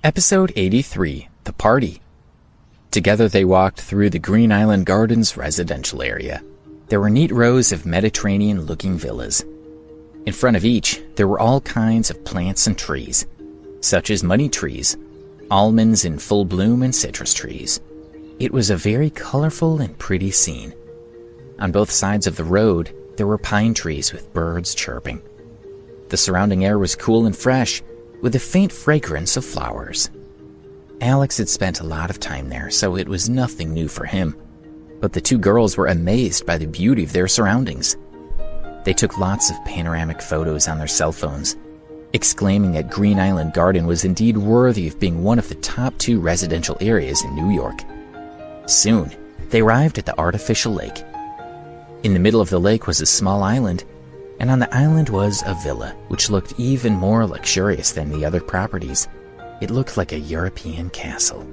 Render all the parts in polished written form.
Episode 83, The Party. Together they walked through the Green Island Gardens residential area. There were neat rows of Mediterranean-looking villas. In front of each, there were all kinds of plants and trees, such as money trees, almonds in full bloom, and citrus trees. It was a very colorful and pretty scene. On both sides of the road, there were pine trees with birds chirping. The surrounding air was cool and fresh, with a faint fragrance of flowers. Alex had spent a lot of time there, so it was nothing new for him. But the two girls were amazed by the beauty of their surroundings. They took lots of panoramic photos on their cell phones, exclaiming that Green Island Garden was indeed worthy of being one of the top 2 residential areas in New York. Soon, they arrived at the artificial lake. In the middle of the lake was a small island, and on the island was a villa, which looked even more luxurious than the other properties. It looked like a European castle.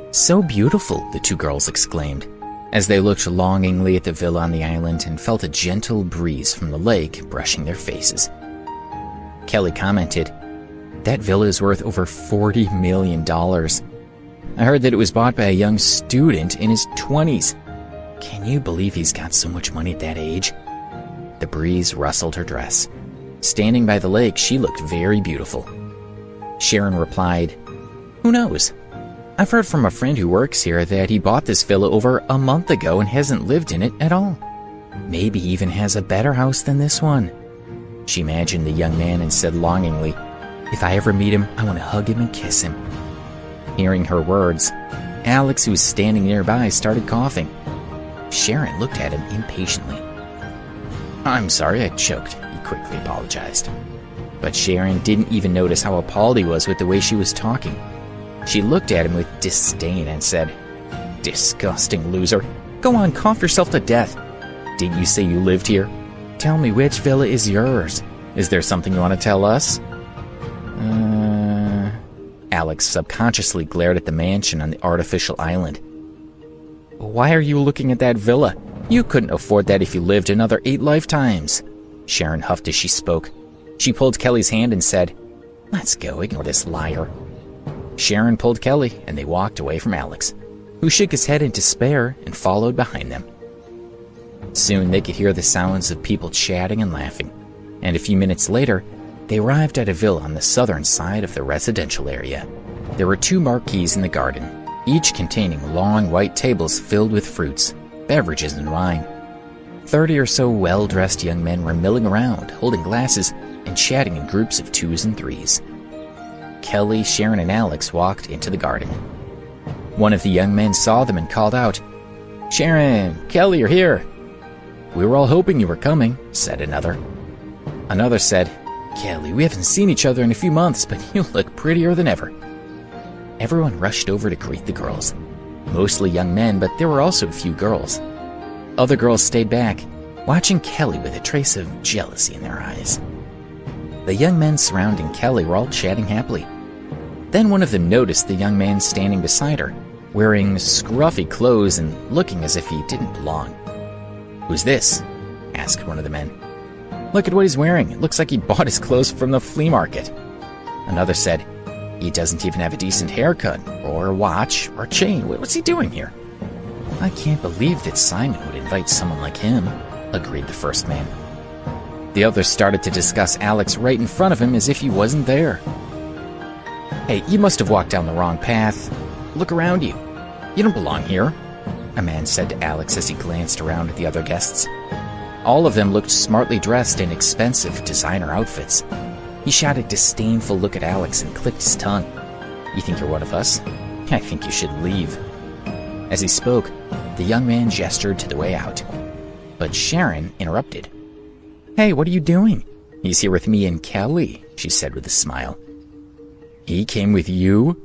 "So beautiful," the two girls exclaimed, as they looked longingly at the villa on the island and felt a gentle breeze from the lake brushing their faces. Kelly commented, "That villa is worth over $40 million. I heard that it was bought by a young student in his 20s. Can you believe he's got so much money at that age?" The breeze rustled her dress. Standing by the lake, she looked very beautiful. Sharon replied, "Who knows? I've heard from a friend who works here that he bought this villa over a month ago and hasn't lived in it at all. Maybe he even has a better house than this one." She imagined the young man and said longingly, "If I ever meet him, I want to hug him and kiss him." Hearing her words, Alex, who was standing nearby, started coughing. Sharon looked at him impatiently. "I'm sorry, I choked," he quickly apologized. But Sharon didn't even notice how appalled he was with the way she was talking. She looked at him with disdain and said, "Disgusting loser. Go on, cough yourself to death. Didn't you say you lived here? Tell me, which villa is yours? Is there something you want to tell us?" Alex subconsciously glared at the mansion on the artificial island. "Why are you looking at that villa? You couldn't afford that if you lived another 8 lifetimes." Sharon huffed as she spoke. She pulled Kelly's hand and said, "Let's go, ignore this liar." Sharon pulled Kelly, and they walked away from Alex, who shook his head in despair and followed behind them. Soon they could hear the sounds of people chatting and laughing, and a few minutes later, they arrived at a villa on the southern side of the residential area. There were 2 marquees in the garden, each containing long white tables filled with fruits, beverages, and wine. 30 or so well-dressed young men were milling around, holding glasses and chatting in groups of 2s and 3s. Kelly, Sharon, and Alex walked into the garden. One of the young men saw them and called out, "Sharon, Kelly, you're here." "We were all hoping you were coming," said another. Another said, "Kelly, we haven't seen each other in a few months, but you look prettier than ever." Everyone rushed over to greet the girls. Mostly young men, but there were also a few girls. Other girls stayed back, watching Kelly with a trace of jealousy in their eyes. The young men surrounding Kelly were all chatting happily. Then one of them noticed the young man standing beside her, wearing scruffy clothes and looking as if he didn't belong. "Who's this?" asked one of the men. "Look at what he's wearing. It looks like he bought his clothes from the flea market." Another said, "He doesn't even have a decent haircut, or a watch, or chain. What's he doing here?" "I can't believe that Simon would invite someone like him," agreed the first man. The others started to discuss Alex right in front of him as if he wasn't there. "Hey, you must have walked down the wrong path. Look around you. You don't belong here," a man said to Alex as he glanced around at the other guests. All of them looked smartly dressed in expensive designer outfits. He shot a disdainful look at Alex and clicked his tongue. "You think you're one of us? I think you should leave." As he spoke, the young man gestured to the way out. But Sharon interrupted. "Hey, what are you doing?" "He's here with me and Kelly," she said with a smile. "He came with you?"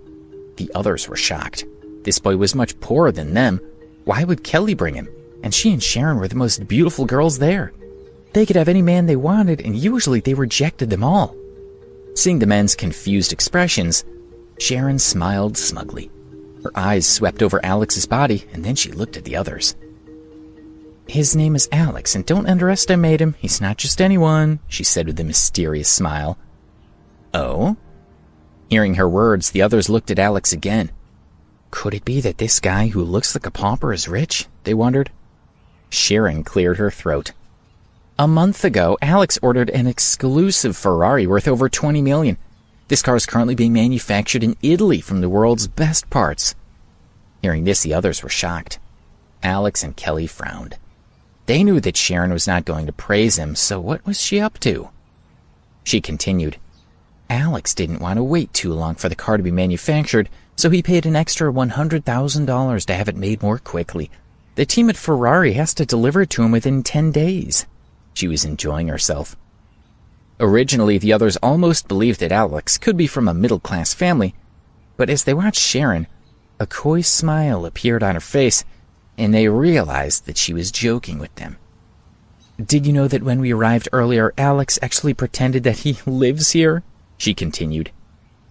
The others were shocked. This boy was much poorer than them. Why would Kelly bring him? And she and Sharon were the most beautiful girls there. They could have any man they wanted, and usually they rejected them all. Seeing the men's confused expressions, Sharon smiled smugly. Her eyes swept over Alex's body, and then she looked at the others. "His name is Alex, and don't underestimate him. He's not just anyone," she said with a mysterious smile. "Oh?" Hearing her words, the others looked at Alex again. Could it be that this guy who looks like a pauper is rich? They wondered. Sharon cleared her throat. A month ago, Alex ordered an exclusive Ferrari worth over $20 million. This car is currently being manufactured in Italy from the world's best parts. Hearing this, the others were shocked. Alex and Kelly frowned. They knew that Sharon was not going to praise him, so what was she up to? She continued. Alex didn't want to wait too long for the car to be manufactured, so he paid an extra $100,000 to have it made more quickly. The team at Ferrari has to deliver it to him within 10 days. She was enjoying herself. Originally, the others almost believed that Alex could be from a middle-class family, but as they watched Sharon, a coy smile appeared on her face, and they realized that she was joking with them. Did you know that when we arrived earlier, Alex actually pretended that he lives here? She continued.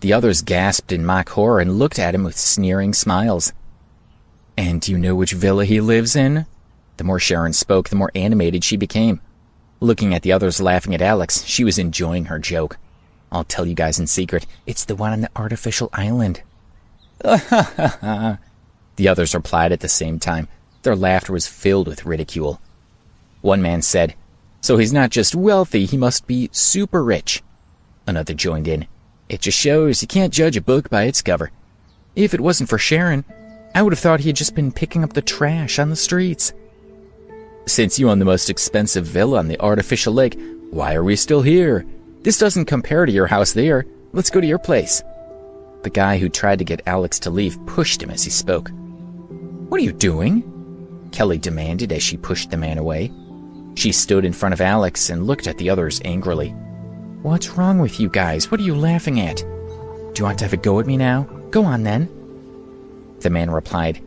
The others gasped in mock horror and looked at him with sneering smiles. And do you know which villa he lives in? The more Sharon spoke, the more animated she became. Looking at the others laughing at Alex, she was enjoying her joke. I'll tell you guys in secret, it's the one on the artificial island. The others replied at the same time. Their laughter was filled with ridicule. One man said, So he's not just wealthy, he must be super rich. Another joined in. It just shows you can't judge a book by its cover. If it wasn't for Sharon, I would have thought he had just been picking up the trash on the streets. Since you own the most expensive villa on the artificial lake, why are we still here? This doesn't compare to your house there. Let's go to your place. The guy who tried to get Alex to leave pushed him as he spoke. What are you doing? Kelly demanded as she pushed the man away. She stood in front of Alex and looked at the others angrily. What's wrong with you guys? What are you laughing at? Do you want to have a go at me now? Go on then. The man replied,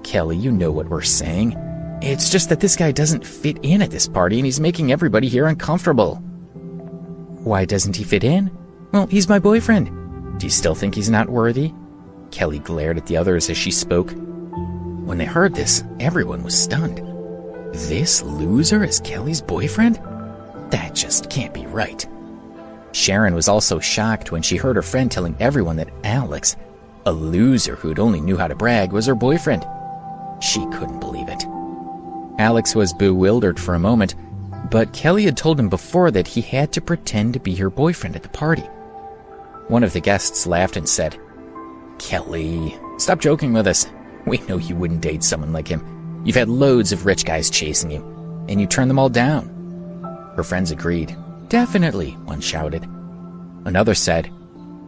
Kelly, you know what we're saying. It's just that this guy doesn't fit in at this party and he's making everybody here uncomfortable. Why doesn't he fit in? Well, he's my boyfriend. Do you still think he's not worthy? Kelly glared at the others as she spoke. When they heard this, everyone was stunned. This loser is Kelly's boyfriend? That just can't be right. Sharon was also shocked when she heard her friend telling everyone that Alex, a loser who'd only knew how to brag, was her boyfriend. She couldn't believe it. Alex was bewildered for a moment, but Kelly had told him before that he had to pretend to be her boyfriend at the party. One of the guests laughed and said, Kelly, stop joking with us. We know you wouldn't date someone like him. You've had loads of rich guys chasing you, and you turned them all down. Her friends agreed. Definitely, one shouted. Another said,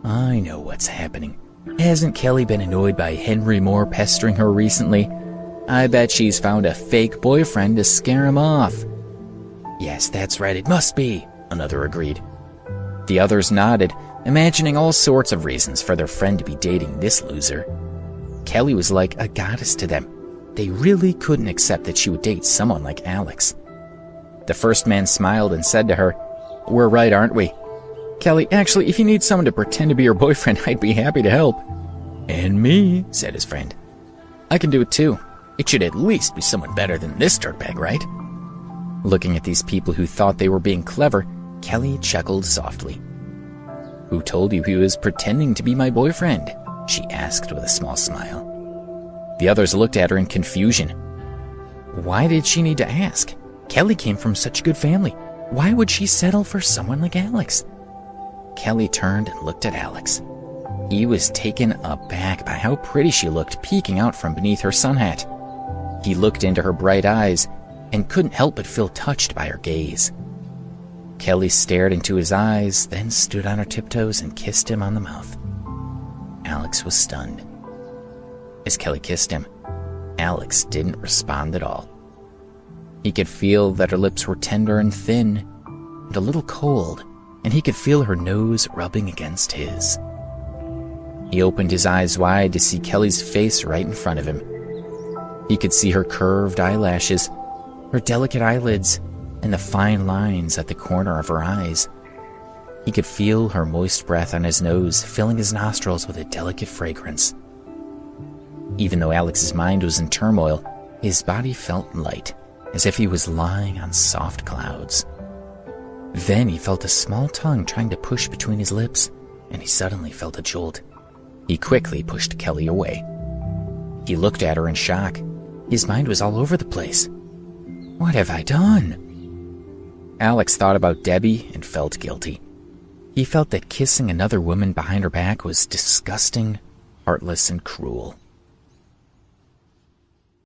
I know what's happening. Hasn't Kelly been annoyed by Henry Moore pestering her recently? I bet she's found a fake boyfriend to scare him off. Yes, that's right, it must be, another agreed. The others nodded, imagining all sorts of reasons for their friend to be dating this loser. Kelly was like a goddess to them. They really couldn't accept that she would date someone like Alex. The first man smiled and said to her, We're right, aren't we? Kelly, actually, if you need someone to pretend to be your boyfriend, I'd be happy to help. And me, said his friend. I can do it too. It should at least be someone better than this dirtbag, right? Looking at these people who thought they were being clever, Kelly chuckled softly. Who told you he was pretending to be my boyfriend? She asked with a small smile. The others looked at her in confusion. Why did she need to ask? Kelly came from such a good family. Why would she settle for someone like Alex? Kelly turned and looked at Alex. He was taken aback by how pretty she looked peeking out from beneath her sun hat. He looked into her bright eyes and couldn't help but feel touched by her gaze. Kelly stared into his eyes, then stood on her tiptoes and kissed him on the mouth. Alex was stunned. As Kelly kissed him, Alex didn't respond at all. He could feel that her lips were tender and thin, and a little cold, and he could feel her nose rubbing against his. He opened his eyes wide to see Kelly's face right in front of him. He could see her curved eyelashes, her delicate eyelids, and the fine lines at the corner of her eyes. He could feel her moist breath on his nose, filling his nostrils with a delicate fragrance. Even though Alex's mind was in turmoil, his body felt light, as if he was lying on soft clouds. Then he felt a small tongue trying to push between his lips. and he suddenly felt a jolt. He quickly pushed Kelly away. He looked at her in shock. His mind was all over the place. What have I done? Alex thought about Debbie and felt guilty. He felt that kissing another woman behind her back was disgusting, heartless, and cruel.